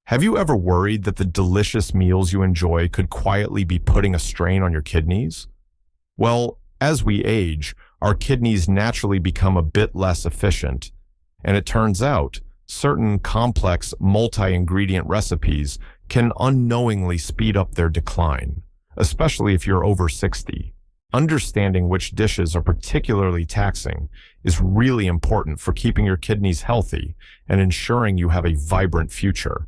Have you ever worried that the delicious meals you enjoy could quietly be putting a strain on your kidneys? Well, as we age, our kidneys naturally become a bit less efficient, and it turns out certain complex multi-ingredient recipes can unknowingly speed up their decline, especially if you're over 60. Understanding which dishes are particularly taxing is really important for keeping your kidneys healthy and ensuring you have a vibrant future.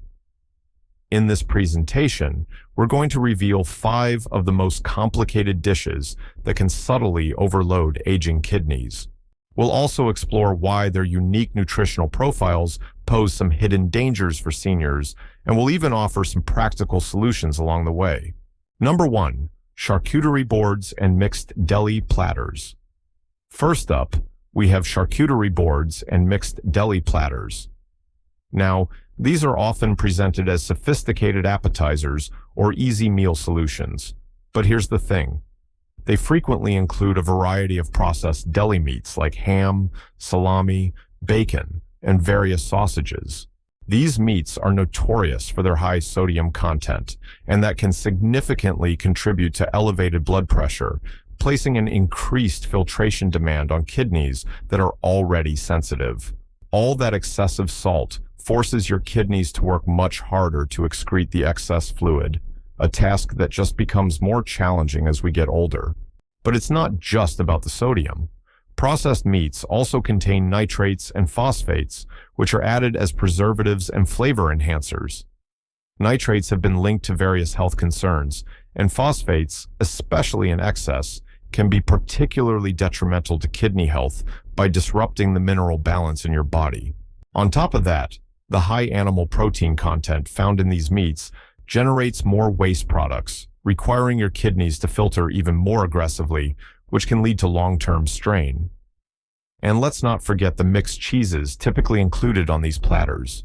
In this presentation, we're going to reveal 5 of the most complicated dishes that can subtly overload aging kidneys. We'll also explore why their unique nutritional profiles pose some hidden dangers for seniors, and we'll even offer some practical solutions along the way. Number 1. Charcuterie boards and mixed deli platters. First up, we have charcuterie boards and mixed deli platters. Now, these are often presented as sophisticated appetizers or easy meal solutions. But here's the thing. They frequently include a variety of processed deli meats like ham, salami, bacon, and various sausages. These meats are notorious for their high sodium content, and that can significantly contribute to elevated blood pressure, placing an increased filtration demand on kidneys that are already sensitive. All that excessive salt forces your kidneys to work much harder to excrete the excess fluid, a task that just becomes more challenging as we get older. But it's not just about the sodium. Processed meats also contain nitrates and phosphates, which are added as preservatives and flavor enhancers. Nitrates have been linked to various health concerns, and phosphates, especially in excess, can be particularly detrimental to kidney health by disrupting the mineral balance in your body. On top of that, the high animal protein content found in these meats generates more waste products, requiring your kidneys to filter even more aggressively, which can lead to long-term strain. And let's not forget the mixed cheeses typically included on these platters.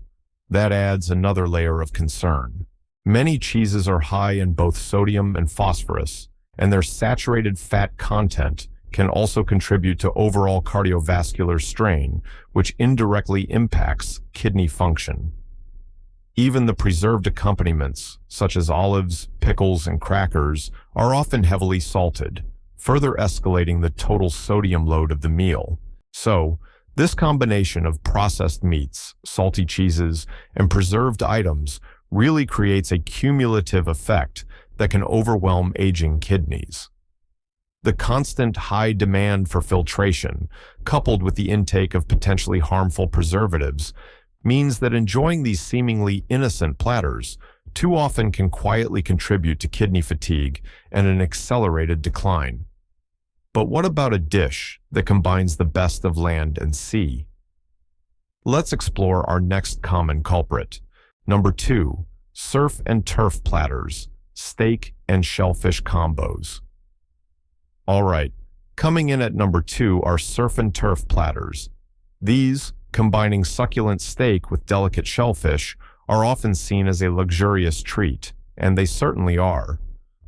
That adds another layer of concern. Many cheeses are high in both sodium and phosphorus, and their saturated fat content can also contribute to overall cardiovascular strain, which indirectly impacts kidney function. Even the preserved accompaniments, such as olives, pickles, and crackers, are often heavily salted, further escalating the total sodium load of the meal. So, this combination of processed meats, salty cheeses, and preserved items really creates a cumulative effect that can overwhelm aging kidneys. The constant high demand for filtration, coupled with the intake of potentially harmful preservatives, means that enjoying these seemingly innocent platters too often can quietly contribute to kidney fatigue and an accelerated decline. But what about a dish that combines the best of land and sea? Let's explore our next common culprit. Number 2, surf and turf platters, steak and shellfish combos. All right, coming in at number 2 are surf and turf platters. These, combining succulent steak with delicate shellfish, are often seen as a luxurious treat, and they certainly are.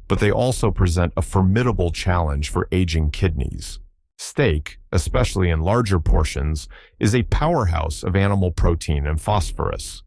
But they also present a formidable challenge for aging kidneys. Steak, especially in larger portions, is a powerhouse of animal protein and phosphorus.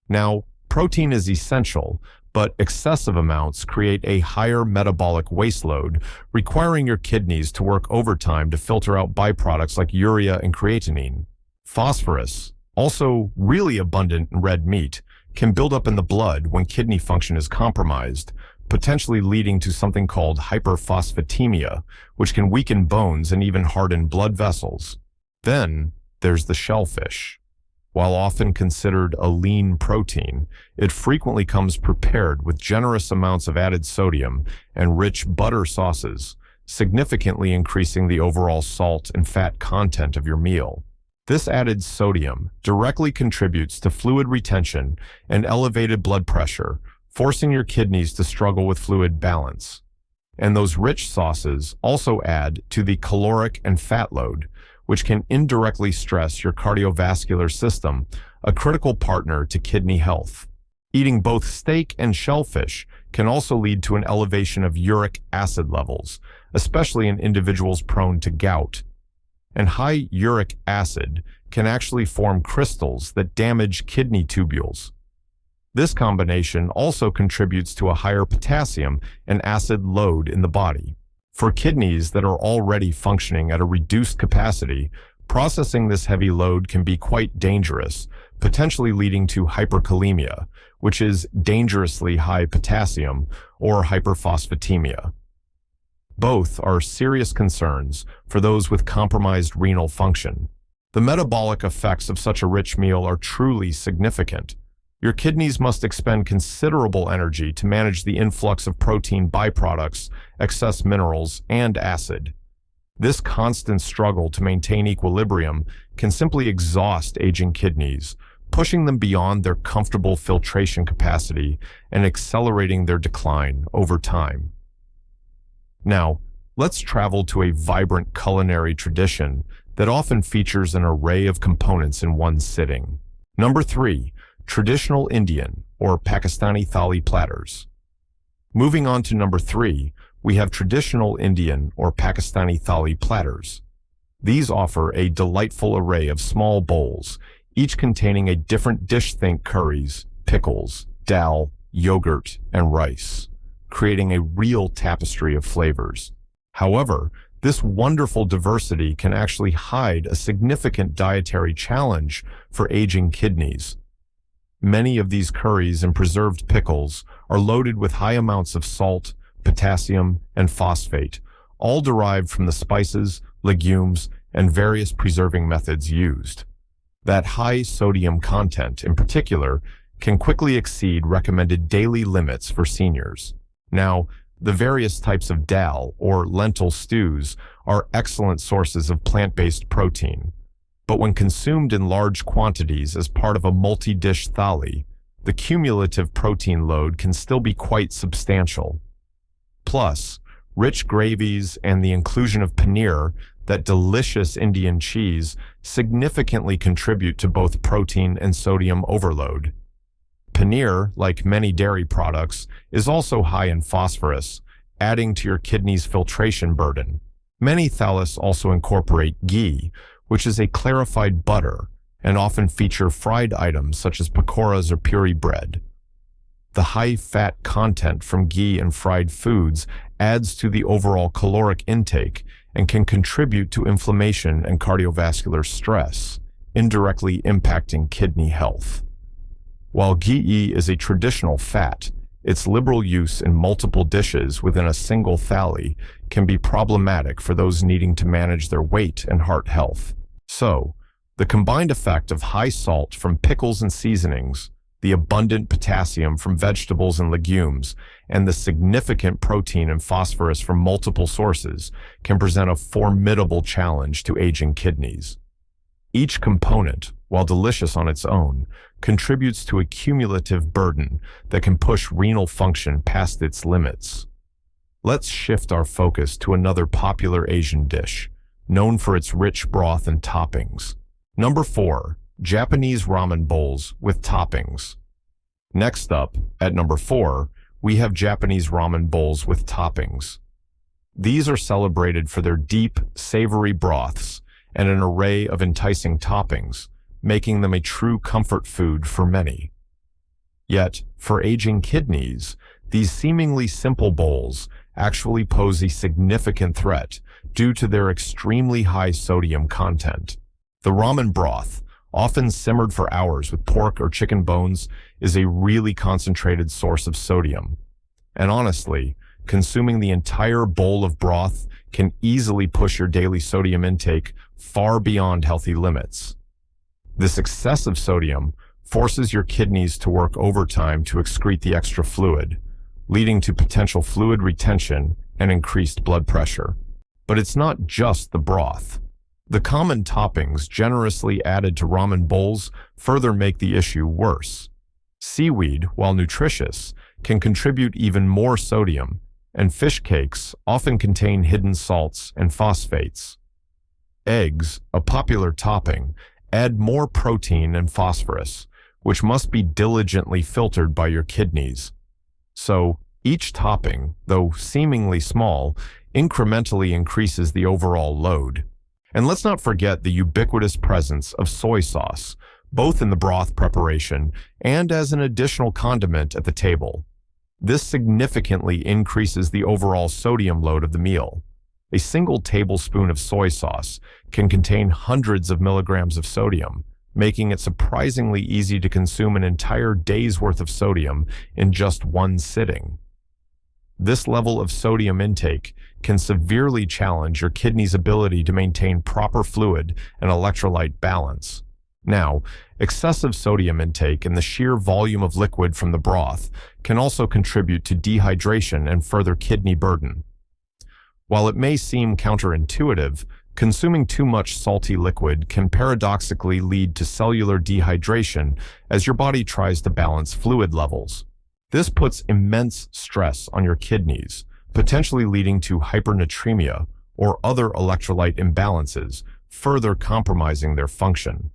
Now, protein is essential, but excessive amounts create a higher metabolic waste load, requiring your kidneys to work overtime to filter out byproducts like urea and creatinine. Phosphorus, also really abundant in red meat, can build up in the blood when kidney function is compromised, potentially leading to something called hyperphosphatemia, which can weaken bones and even harden blood vessels. Then there's the shellfish. While often considered a lean protein, it frequently comes prepared with generous amounts of added sodium and rich butter sauces, significantly increasing the overall salt and fat content of your meal. This added sodium directly contributes to fluid retention and elevated blood pressure, forcing your kidneys to struggle with fluid balance. And those rich sauces also add to the caloric and fat load, which can indirectly stress your cardiovascular system, a critical partner to kidney health. Eating both steak and shellfish can also lead to an elevation of uric acid levels, especially in individuals prone to gout. And high uric acid can actually form crystals that damage kidney tubules. This combination also contributes to a higher potassium and acid load in the body. For kidneys that are already functioning at a reduced capacity, processing this heavy load can be quite dangerous, potentially leading to hyperkalemia, which is dangerously high potassium, or hyperphosphatemia. Both are serious concerns for those with compromised renal function. The metabolic effects of such a rich meal are truly significant. Your kidneys must expend considerable energy to manage the influx of protein byproducts, excess minerals, and acid. This constant struggle to maintain equilibrium can simply exhaust aging kidneys, pushing them beyond their comfortable filtration capacity and accelerating their decline over time. Now, let's travel to a vibrant culinary tradition that often features an array of components in one sitting. Number 3. Traditional Indian or Pakistani thali platters. Moving on to number 3, we have traditional Indian or Pakistani thali platters. These offer a delightful array of small bowls, each containing a different dish. Think curries, pickles, dal, yogurt, and rice, creating a real tapestry of flavors. However, this wonderful diversity can actually hide a significant dietary challenge for aging kidneys. Many of these curries and preserved pickles are loaded with high amounts of salt, potassium, and phosphate, all derived from the spices, legumes, and various preserving methods used. That high sodium content, in particular, can quickly exceed recommended daily limits for seniors. Now, the various types of dal or lentil stews are excellent sources of plant-based protein. But when consumed in large quantities as part of a multi-dish thali, the cumulative protein load can still be quite substantial. Plus, rich gravies and the inclusion of paneer, that delicious Indian cheese, significantly contribute to both protein and sodium overload. Paneer, like many dairy products, is also high in phosphorus, adding to your kidney's filtration burden. Many thalis also incorporate ghee, which is a clarified butter, and often feature fried items such as pakoras or puri bread. The high fat content from ghee and fried foods adds to the overall caloric intake and can contribute to inflammation and cardiovascular stress, indirectly impacting kidney health. While ghee is a traditional fat, its liberal use in multiple dishes within a single thali can be problematic for those needing to manage their weight and heart health. So, the combined effect of high salt from pickles and seasonings, the abundant potassium from vegetables and legumes, and the significant protein and phosphorus from multiple sources can present a formidable challenge to aging kidneys. Each component, while delicious on its own, contributes to a cumulative burden that can push renal function past its limits. Let's shift our focus to another popular Asian dish, known for its rich broth and toppings. Number 4, Japanese ramen bowls with toppings. Next up, at number 4, we have Japanese ramen bowls with toppings. These are celebrated for their deep, savory broths and an array of enticing toppings, making them a true comfort food for many. Yet, for aging kidneys, these seemingly simple bowls actually pose a significant threat due to their extremely high sodium content. The ramen broth, often simmered for hours with pork or chicken bones, is a really concentrated source of sodium. And honestly, consuming the entire bowl of broth can easily push your daily sodium intake far beyond healthy limits. This excessive sodium forces your kidneys to work overtime to excrete the extra fluid, leading to potential fluid retention and increased blood pressure. But it's not just the broth. The common toppings generously added to ramen bowls further make the issue worse. Seaweed, while nutritious, can contribute even more sodium, and fish cakes often contain hidden salts and phosphates. Eggs, a popular topping, add more protein and phosphorus, which must be diligently filtered by your kidneys. So, each topping, though seemingly small, incrementally increases the overall load. And let's not forget the ubiquitous presence of soy sauce, both in the broth preparation and as an additional condiment at the table. This significantly increases the overall sodium load of the meal. A single tablespoon of soy sauce can contain hundreds of milligrams of sodium, making it surprisingly easy to consume an entire day's worth of sodium in just one sitting. This level of sodium intake can severely challenge your kidney's ability to maintain proper fluid and electrolyte balance. Now, excessive sodium intake and the sheer volume of liquid from the broth can also contribute to dehydration and further kidney burden. While it may seem counterintuitive, consuming too much salty liquid can paradoxically lead to cellular dehydration as your body tries to balance fluid levels. This puts immense stress on your kidneys, potentially leading to hypernatremia or other electrolyte imbalances, further compromising their function.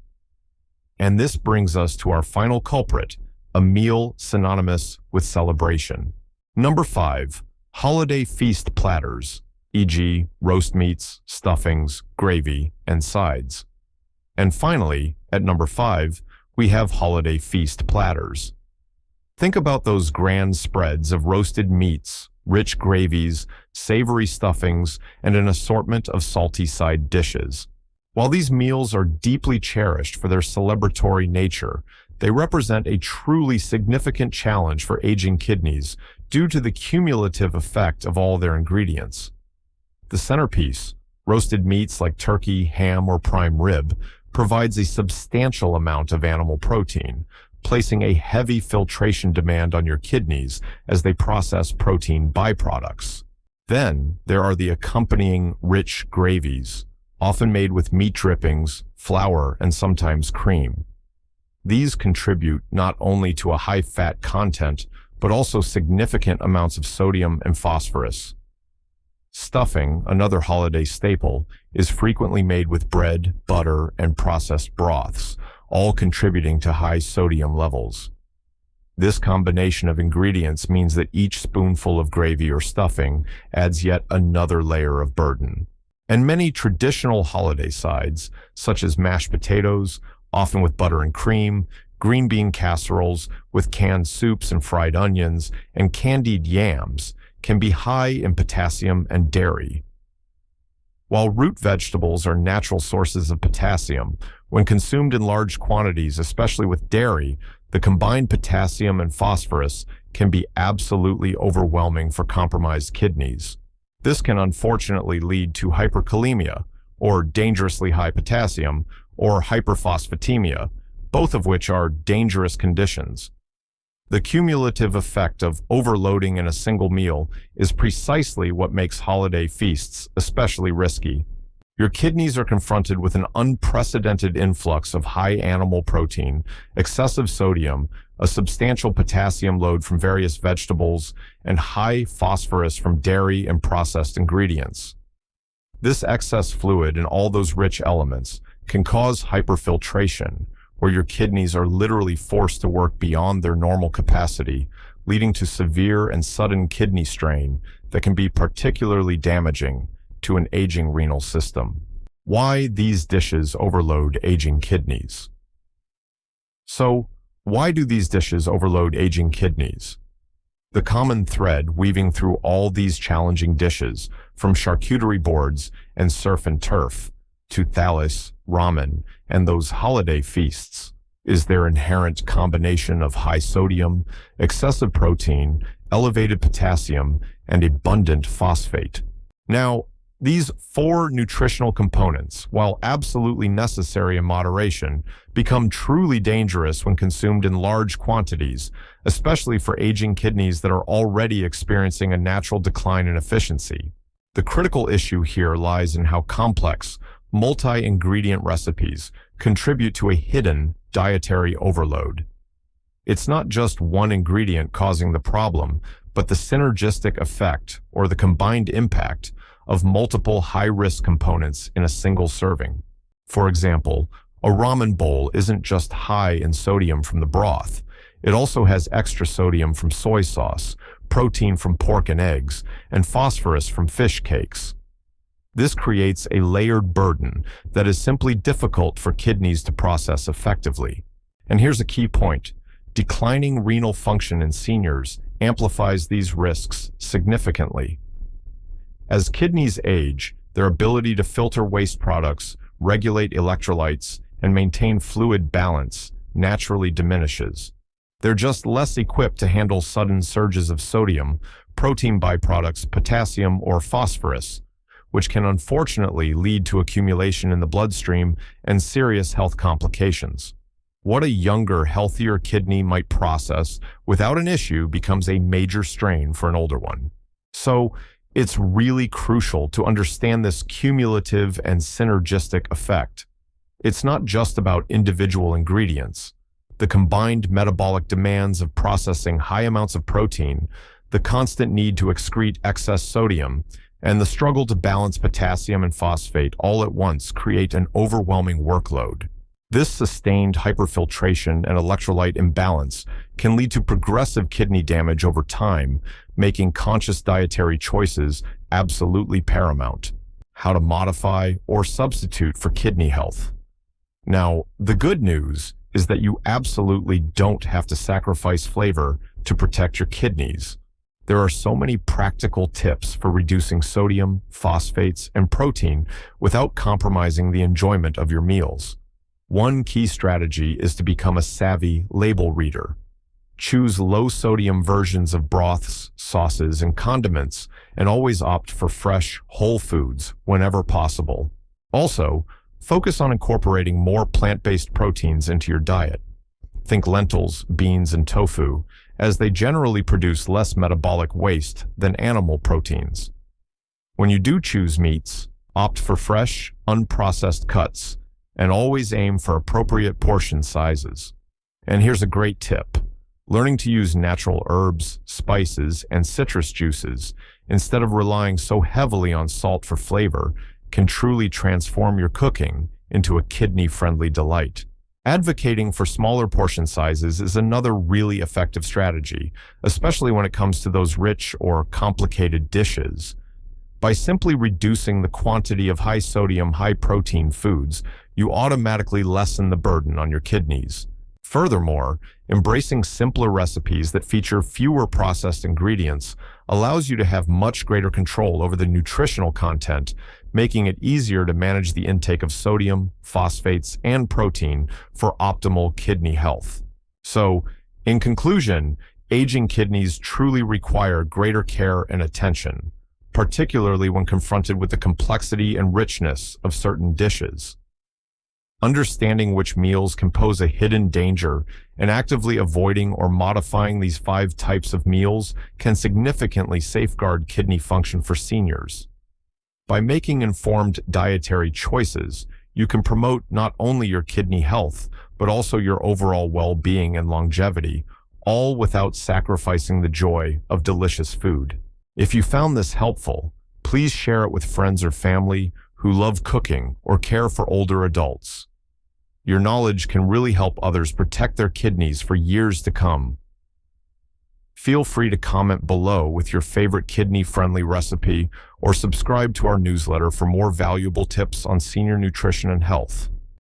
And this brings us to our final culprit, a meal synonymous with celebration. Number 5, holiday feast platters, e.g. roast meats, stuffings, gravy, and sides. And finally, at number 5, we have holiday feast platters. Think about those grand spreads of roasted meats, rich gravies, savory stuffings, and an assortment of salty side dishes. While these meals are deeply cherished for their celebratory nature, they represent a truly significant challenge for aging kidneys due to the cumulative effect of all their ingredients. The centerpiece, roasted meats like turkey, ham, or prime rib, provides a substantial amount of animal protein, placing a heavy filtration demand on your kidneys as they process protein byproducts. Then there are the accompanying rich gravies, often made with meat drippings, flour, and sometimes cream. These contribute not only to a high fat content, but also significant amounts of sodium and phosphorus. Stuffing, another holiday staple, is frequently made with bread, butter, and processed broths, all contributing to high sodium levels. This combination of ingredients means that each spoonful of gravy or stuffing adds yet another layer of burden. And many traditional holiday sides, such as mashed potatoes, often with butter and cream, green bean casseroles with canned soups and fried onions, and candied yams, can be high in potassium and dairy. While root vegetables are natural sources of potassium, when consumed in large quantities, especially with dairy, the combined potassium and phosphorus can be absolutely overwhelming for compromised kidneys. This can unfortunately lead to hyperkalemia, or dangerously high potassium, or hyperphosphatemia, both of which are dangerous conditions. The cumulative effect of overloading in a single meal is precisely what makes holiday feasts especially risky. Your kidneys are confronted with an unprecedented influx of high animal protein, excessive sodium, a substantial potassium load from various vegetables, and high phosphorus from dairy and processed ingredients. This excess fluid and all those rich elements can cause hyperfiltration, where your kidneys are literally forced to work beyond their normal capacity, leading to severe and sudden kidney strain that can be particularly damaging to an aging renal system. Why these dishes overload aging kidneys? So, why do these dishes overload aging kidneys? The common thread weaving through all these challenging dishes, from charcuterie boards and surf and turf, to thalis, ramen, and those holiday feasts, is their inherent combination of high sodium, excessive protein, elevated potassium, and abundant phosphate. Now, these 4 nutritional components, while absolutely necessary in moderation, become truly dangerous when consumed in large quantities, especially for aging kidneys that are already experiencing a natural decline in efficiency. The critical issue here lies in how complex, multi-ingredient recipes contribute to a hidden dietary overload. It's not just one ingredient causing the problem, but the synergistic effect, or the combined impact, of multiple high-risk components in a single serving. For example, a ramen bowl isn't just high in sodium from the broth. It also has extra sodium from soy sauce, protein from pork and eggs, and phosphorus from fish cakes. This creates a layered burden that is simply difficult for kidneys to process effectively. And here's a key point. Declining renal function in seniors amplifies these risks significantly. As kidneys age, their ability to filter waste products, regulate electrolytes, and maintain fluid balance naturally diminishes. They're just less equipped to handle sudden surges of sodium, protein byproducts, potassium, or phosphorus, which can unfortunately lead to accumulation in the bloodstream and serious health complications. What a younger, healthier kidney might process without an issue becomes a major strain for an older one. So, it's really crucial to understand this cumulative and synergistic effect. It's not just about individual ingredients. The combined metabolic demands of processing high amounts of protein, the constant need to excrete excess sodium, and the struggle to balance potassium and phosphate all at once create an overwhelming workload. This sustained hyperfiltration and electrolyte imbalance can lead to progressive kidney damage over time, making conscious dietary choices absolutely paramount. How to modify or substitute for kidney health. Now, the good news is that you absolutely don't have to sacrifice flavor to protect your kidneys. There are so many practical tips for reducing sodium, phosphates, and protein without compromising the enjoyment of your meals. One key strategy is to become a savvy label reader. Choose low-sodium versions of broths, sauces, and condiments, and always opt for fresh, whole foods whenever possible. Also, focus on incorporating more plant-based proteins into your diet. Think lentils, beans, and tofu, as they generally produce less metabolic waste than animal proteins. When you do choose meats, opt for fresh, unprocessed cuts, and always aim for appropriate portion sizes. And here's a great tip. Learning to use natural herbs, spices, and citrus juices instead of relying so heavily on salt for flavor can truly transform your cooking into a kidney-friendly delight. Advocating for smaller portion sizes is another really effective strategy, especially when it comes to those rich or complicated dishes. By simply reducing the quantity of high-sodium, high-protein foods, you automatically lessen the burden on your kidneys. Furthermore, embracing simpler recipes that feature fewer processed ingredients allows you to have much greater control over the nutritional content, making it easier to manage the intake of sodium, phosphates, and protein for optimal kidney health. So, in conclusion, aging kidneys truly require greater care and attention, particularly when confronted with the complexity and richness of certain dishes. Understanding which meals can pose a hidden danger and actively avoiding or modifying these 5 types of meals can significantly safeguard kidney function for seniors. By making informed dietary choices, you can promote not only your kidney health, but also your overall well-being and longevity, all without sacrificing the joy of delicious food. If you found this helpful, please share it with friends or family who love cooking or care for older adults. Your knowledge can really help others protect their kidneys for years to come. Feel free to comment below with your favorite kidney-friendly recipe or subscribe to our newsletter for more valuable tips on senior nutrition and health.